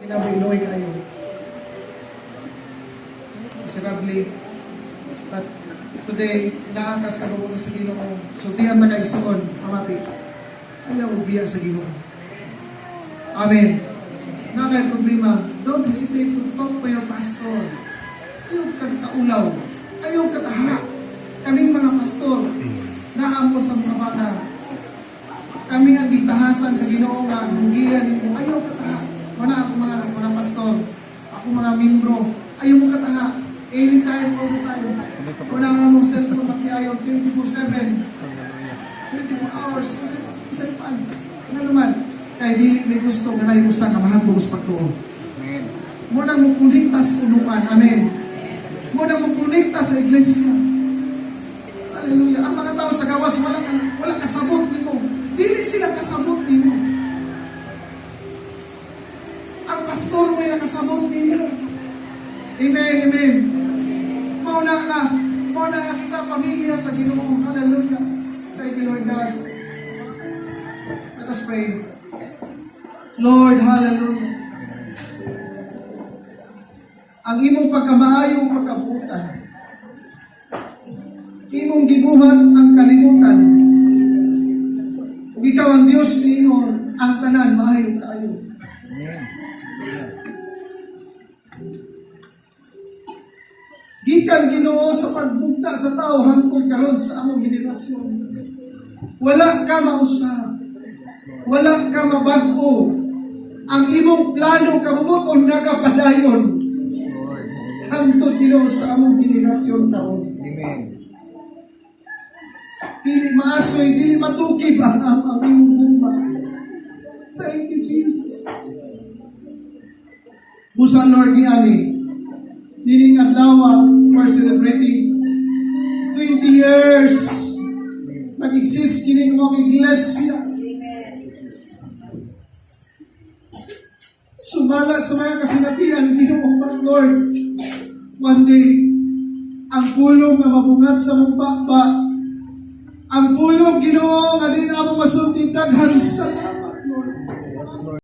Inabiloy kayo. Miserably. But today, inaakas ka mo sa Ginoo. So, tiyan na kayo suon, amati. Ayaw ubiya sa Ginoo. Amen. Nga kayo problema, don't hesitate to talk to your pastor. Ayaw katitaulaw. Ayaw kataha. Kaming mga pastor, naamo sa mga bata. Kami ang bitahasan sa Ginoo nga, hunggihan mo. Ayaw kataha. Wala ako mga pastor. Ako mga membro. Ayaw mo kataha. Anytime, all the time. Wala nga mong cellphone makiayaw 24/7. 24 hours. Cellphone. Ano naman? Kaya di may gusto nga na yung usa ka mahal mo sa pagtuon. Muna mo kuniktas unuan. Amen. Muna mo kuniktas sa iglesia. Hallelujah. Ang mga tao sa gawas, wala kasabot nimo. Dili sila kasabot nimo. Ang pastor may nakasabot nimo. Amen, amen. Mauna nga kita pamilya sa Ginoo. Hallelujah. Thank you, Lord God. Let us pray. Lord, hallelujah. Ang imong pagkamaayong pagkabutan, imong gibuhat ang kalimutan. Ug ikaw ang Dios niingon, ang tanan maayo kaayo. Gikan Ginoo sa pagbugta sa tao hangtod karon sa among henerasyon. Wala ka mausab. Wala ka mabag-o. Ang imong plano kabubuton nagapadayon. Hangtod Ginoo sa among henerasyon karon. Amen. Dili maasoy, dili matukib ang imong gugma. Thank you, Jesus. Busa Lord ni Ami. Dining adlaw we're celebrating 20 years nag-exist kining mong iglesia. Sumala sa mga kasinatian Ginoo, Lord. One day, ang pulong na mabungat sa mong bakba, ang pulong Ginoo nga din among masulti daghan salamat, Lord. Yes, Lord.